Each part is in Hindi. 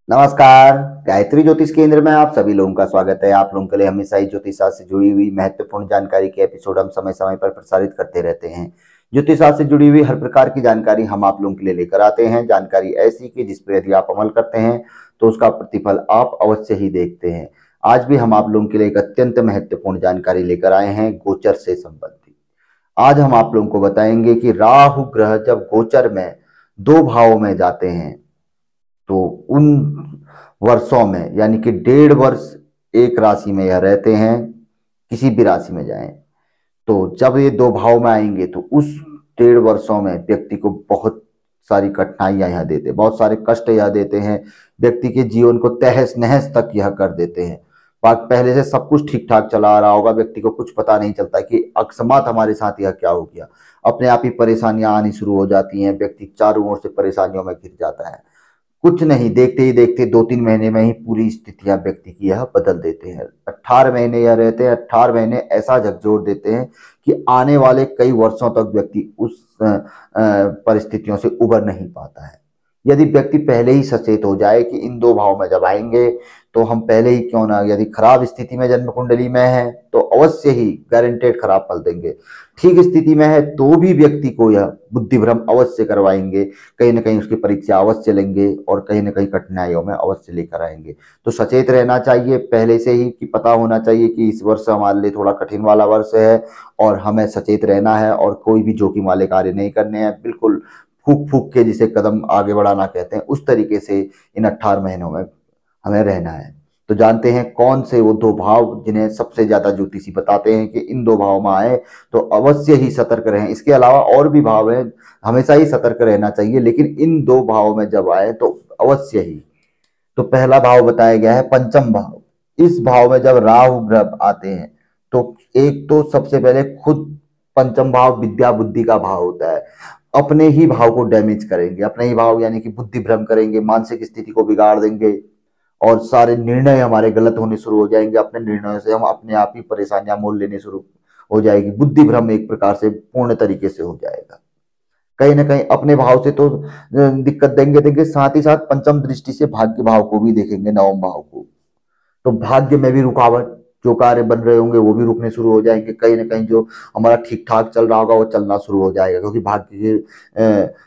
नमस्कार। गायत्री ज्योतिष केंद्र में आप सभी लोगों का स्वागत है। आप लोगों के लिए हमेशा ही ज्योतिष शास्त्र से जुड़ी हुई महत्वपूर्ण जानकारी के एपिसोड हम समय समय पर प्रसारित करते रहते हैं। ज्योतिष शास्त्र से जुड़ी हुई हर प्रकार की जानकारी हम आप लोगों के लिए लेकर आते हैं। जानकारी ऐसी कि जिस पर यदि आप अमल करते हैं तो उसका प्रतिफल आप अवश्य ही देखते हैं। आज भी हम आप लोगों के लिए एक अत्यंत महत्वपूर्ण जानकारी लेकर आए हैं गोचर से संबंधित। आज हम आप लोगों को बताएंगे कि राहु ग्रह जब गोचर में दो भावों में जाते हैं तो उन वर्षों में यानी कि 1.5 वर्ष एक राशि में यह रहते हैं, किसी भी राशि में जाएं तो जब ये दो भाव में आएंगे तो उस 1.5 वर्षों में व्यक्ति को बहुत सारी कठिनाइयां यह देते हैं, बहुत सारे कष्ट यह देते हैं। व्यक्ति के जीवन को तहस नहस तक यह कर देते हैं। पहले से सब कुछ ठीक ठाक चला आ रहा होगा, व्यक्ति को कुछ पता नहीं चलता कि अकस्मात हमारे साथ यह क्या हो गया। अपने आप ही परेशानियां आनी शुरू हो जाती हैं, व्यक्ति चारों ओर से परेशानियों में घिर जाता है। कुछ नहीं, देखते ही देखते 2-3 महीने में ही पूरी स्थितियां व्यक्ति की यह बदल देते हैं। 18 महीने यह रहते हैं, 18 महीने ऐसा झकझोर देते हैं कि आने वाले कई वर्षों तक व्यक्ति उस परिस्थितियों से उबर नहीं पाता है। यदि व्यक्ति पहले ही सचेत हो जाए कि इन दो भाव में जब आएंगे तो हम पहले ही क्यों ना, यदि खराब स्थिति में जन्म कुंडली में है तो अवश्य ही गारंटेड खराब फल देंगे। ठीक स्थिति में है तो भी व्यक्ति को यह बुद्धि भ्रम अवश्य करवाएंगे, कहीं ना कहीं उसकी परीक्षा अवश्य लेंगे और कहीं ना कहीं कठिनाइयों में अवश्य लेकर आएंगे। तो सचेत रहना चाहिए पहले से ही, कि पता होना चाहिए कि इस वर्ष हमारे लिए थोड़ा कठिन वाला वर्ष है और हमें सचेत रहना है और कोई भी जोखिम वाले कार्य नहीं करने हैं। बिल्कुल फूक फूक के जिसे कदम आगे बढ़ाना कहते हैं, उस तरीके से इन 18 महीनों में हमें रहना है। तो जानते हैं कौन से वो दो भाव जिन्हें सबसे ज्यादा ज्योतिषी बताते हैं कि इन दो भाव में आए तो अवश्य ही सतर्क रहें। इसके अलावा और भी भाव हैं, हमेशा ही सतर्क रहना चाहिए, लेकिन इन दो भावों में जब आए तो अवश्य ही। तो पहला भाव बताया गया है पंचम भाव। इस भाव में जब राहु ग्रह आते हैं तो एक तो सबसे पहले खुद पंचम भाव विद्या बुद्धि का भाव होता है। अपने ही भाव को डैमेज करेंगे, अपने ही भाव यानी कि बुद्धि भ्रम करेंगे, मानसिक स्थिति को बिगाड़ देंगे और सारे निर्णय हमारे गलत होने शुरू हो जाएंगे। अपने निर्णयों से हम अपने आप ही परेशानियां मोल लेने शुरू हो जाएगी। बुद्धि भ्रम एक प्रकार से पूर्ण तरीके से हो जाएगा। कहीं ना कहीं अपने भाव से तो दिक्कत देंगे देंगे, साथ ही साथ पंचम दृष्टि से भाग्य भाव को भी देखेंगे, नवम भाव को। तो भाग्य में भी रुकावट, जो कार्य बन रहे होंगे वो भी रुकने शुरू हो जाएंगे। कहीं ना कहीं जो हमारा ठीक ठाक चल रहा होगा वो चलना शुरू हो जाएगा, क्योंकि भाग्य के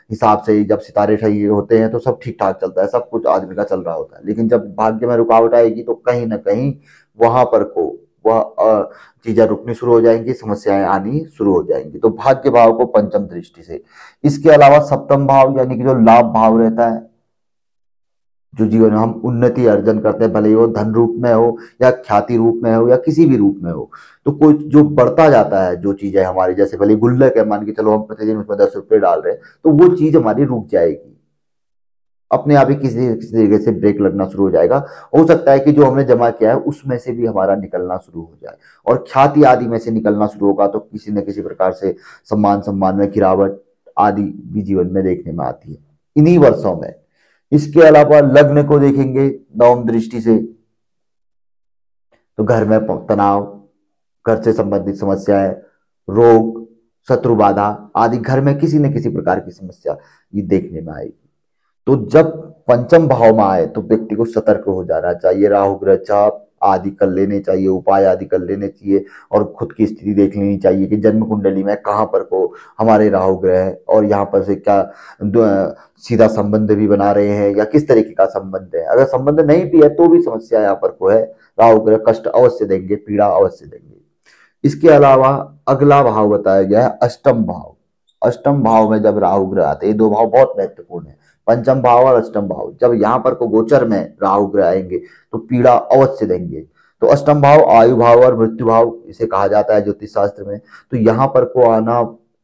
हिसाब से ही जब सितारे सही होते हैं तो सब ठीक ठाक चलता है, सब कुछ आदमी का चल रहा होता है। लेकिन जब भाग्य में रुकावट आएगी तो कहीं ना कहीं वहां पर को वह चीजें रुकनी शुरू हो जाएंगी, समस्याएं आनी शुरू हो जाएंगी। तो भाग्य भाव को पंचम दृष्टि से। इसके अलावा सप्तम भाव यानी कि जो लाभ भाव रहता है, जो जीवन में हम उन्नति अर्जन करते हैं, भले ही वो धन रूप में हो या ख्याति रूप में हो या किसी भी रूप में हो, तो कोई जो बढ़ता जाता है, जो चीज है हमारी, जैसे भले गुल्लक है, मान के चलो हम प्रतिदिन उसमें 10 रुपए डाल रहे हैं तो वो चीज हमारी रुक जाएगी, अपने आप ही किसी किसी तरीके से ब्रेक लगना शुरू हो जाएगा। हो सकता है कि जो हमने जमा किया है उसमें से भी हमारा निकलना शुरू हो जाए, और ख्याति आदि में से निकलना शुरू होगा तो किसी न किसी प्रकार से सम्मान में गिरावट आदि भी जीवन में देखने में आती है इन्हीं वर्षों में। इसके अलावा लग्न को देखेंगे नवम दृष्टि से तो घर में तनाव, घर से संबंधित समस्याएं, रोग, शत्रु बाधा आदि घर में किसी न किसी प्रकार की समस्या ये देखने में आएगी। तो जब पंचम भाव में आए तो व्यक्ति को सतर्क हो जाना चाहिए। राहु ग्रह चाप आदि कर लेने चाहिए, उपाय आदि कर लेने चाहिए, और खुद की स्थिति देख लेनी चाहिए कि जन्म कुंडली में कहाँ पर को हमारे राहु ग्रह है और यहाँ पर से क्या सीधा संबंध भी बना रहे हैं या किस तरीके का संबंध है। अगर संबंध नहीं भी है तो भी समस्या यहाँ पर को है। राहु ग्रह कष्ट अवश्य देंगे, पीड़ा अवश्य देंगे। इसके अलावा अगला भाव बताया गया है अष्टम भाव। अष्टम भाव में जब राहु ग्रह आते हैं, ये दो भाव बहुत महत्वपूर्ण है, पंचम भाव और अष्टम भाव। जब यहाँ पर को गोचर में राहु ग्रह आएंगे तो पीड़ा अवश्य देंगे। तो अष्टम भाव आयु भाव और मृत्यु भाव इसे कहा जाता है ज्योतिष शास्त्र में। तो यहाँ पर को आना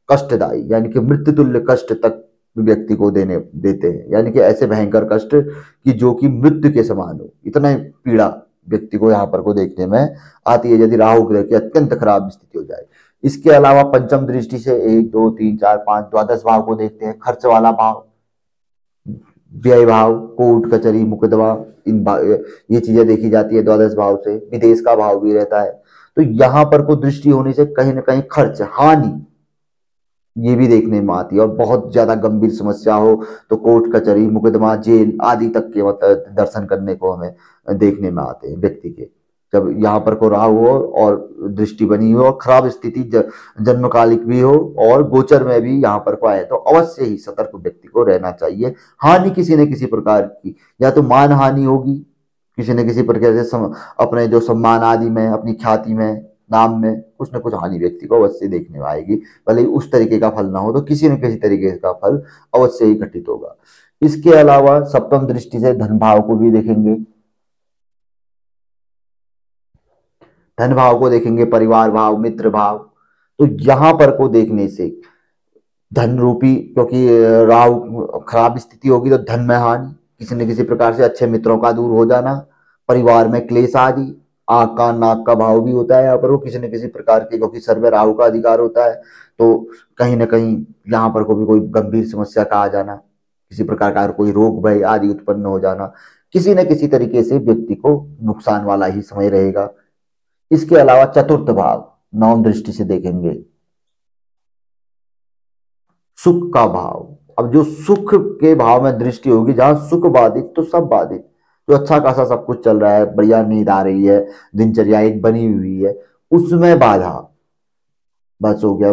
कष्टदायी यानी कि मृत्यु तुल्य कष्ट तक व्यक्ति को देते हैं, यानी कि ऐसे भयंकर कष्ट कि जो कि मृत्यु के समान हो, इतना पीड़ा व्यक्ति को यहाँ पर को देखने में आती है यदि राहु ग्रह की अत्यंत खराब स्थिति हो जाए। इसके अलावा पंचम दृष्टि से 1 2 3 4 5 द्वादश भाव को देखते हैं। खर्च वाला भाव, व्यय भाव, कोर्ट कचहरी मुकदमा, ये चीजें देखी जाती है द्वादश भाव से। विदेश का भाव भी रहता है। तो यहां पर को दृष्टि होने से कहीं ना कहीं खर्च, हानि ये भी देखने में आती है। और बहुत ज्यादा गंभीर समस्या हो तो कोर्ट कचहरी मुकदमा जेल आदि तक के मतलब दर्शन करने को हमें देखने में आते हैं व्यक्ति के। जब यहाँ पर को राहु हो और दृष्टि बनी हो और खराब स्थिति जन्मकालिक भी हो और गोचर में भी यहाँ पर को आए तो अवश्य ही सतर्क व्यक्ति को रहना चाहिए। हानि किसी न किसी प्रकार की, या तो मान हानि होगी किसी न किसी प्रकार से, अपने जो सम्मान आदि में, अपनी ख्याति में, नाम में कुछ न कुछ हानि व्यक्ति को अवश्य देखने में आएगी। भले ही उस तरीके का फल ना हो तो किसी न किसी तरीके का फल अवश्य ही घटित होगा। इसके अलावा सप्तम दृष्टि से धन भाव को भी देखेंगे, धन भाव को देखेंगे, परिवार भाव, मित्र भाव। तो यहां पर को देखने से धन रूपी, क्योंकि राहु खराब स्थिति होगी तो धन में हानि, किसी न किसी प्रकार से अच्छे मित्रों का दूर हो जाना, परिवार में क्लेश आदि। आंख कान नाक का भाव भी होता है यहाँ पर, वो किसी न किसी प्रकार के, क्योंकि सर में राहु का अधिकार होता है तो कहीं ना कहीं यहाँ पर को भी कोई गंभीर समस्या का आ जाना, किसी प्रकार का कोई रोग भय आदि उत्पन्न हो जाना, किसी न किसी तरीके से व्यक्ति को नुकसान वाला ही समय रहेगा। इसके अलावा चतुर्थ भाव नवम दृष्टि से देखेंगे, सुख का भाव। अब जो सुख के भाव में दृष्टि होगी, जहां सुख बाधित तो सब बाधित। जो अच्छा खासा सब कुछ चल रहा है, बढ़िया नींद आ रही है, दिनचर्या एक बनी हुई है, उसमें बाधा, बस हो गया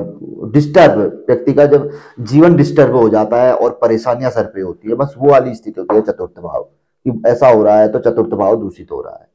डिस्टर्ब। व्यक्ति का जब जीवन डिस्टर्ब हो जाता है और परेशानियां सर पे होती है, बस वो वाली स्थिति होती है चतुर्थ भाव कि ऐसा हो रहा है तो चतुर्थ भाव दूषित हो रहा है।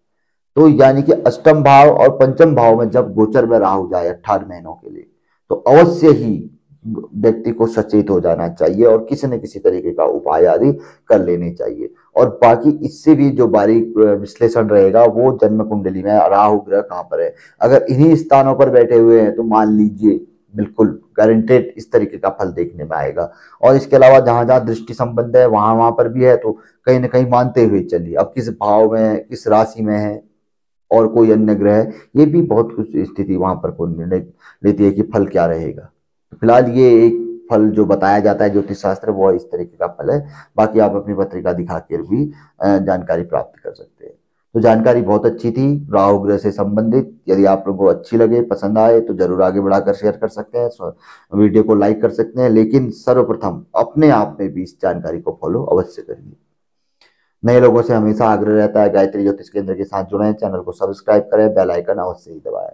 तो यानी कि अष्टम भाव और पंचम भाव में जब गोचर में राहु जाए 18 महीनों के लिए, तो अवश्य ही व्यक्ति को सचेत हो जाना चाहिए और किसी न किसी तरीके का उपाय आदि कर लेने चाहिए। और बाकी इससे भी जो बारीक विश्लेषण रहेगा वो जन्म कुंडली में राहु ग्रह कहाँ पर है। अगर इन्हीं स्थानों पर बैठे हुए हैं तो मान लीजिए बिल्कुल गारंटेड इस तरीके का फल देखने में आएगा। और इसके अलावा जहां जहां दृष्टि संबंध है वहां वहां पर भी है, तो कहीं ना कहीं मानते हुए चलिए। अब किस भाव में, किस राशि में है और कोई अन्य ग्रह, ये भी बहुत कुछ स्थिति वहां पर को निर्णय लेती है कि फल क्या रहेगा। फिलहाल ये एक फल जो बताया जाता है ज्योतिष शास्त्र, वो इस तरीके का फल है। बाकी आप अपनी पत्रिका दिखा कर भी जानकारी प्राप्त कर सकते हैं। तो जानकारी बहुत अच्छी थी राहु ग्रह से संबंधित। यदि आप लोगों को अच्छी लगे, पसंद आए, तो जरूर आगे बढ़ाकर शेयर कर सकते हैं, वीडियो को लाइक कर सकते हैं। लेकिन सर्वप्रथम अपने आप में भी इस जानकारी को फॉलो अवश्य करिए। नए लोगों से हमेशा आग्रह रहता है गायत्री ज्योतिष केंद्र के साथ जुड़ें, चैनल को सब्सक्राइब करें, बेल आइकन अवश्य ही दबाएं।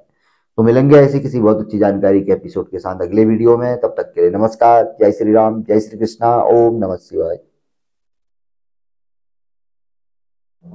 तो मिलेंगे ऐसी किसी बहुत अच्छी जानकारी के एपिसोड के साथ अगले वीडियो में। तब तक के लिए नमस्कार, जय श्री राम, जय श्री कृष्णा, ओम नमः शिवाय।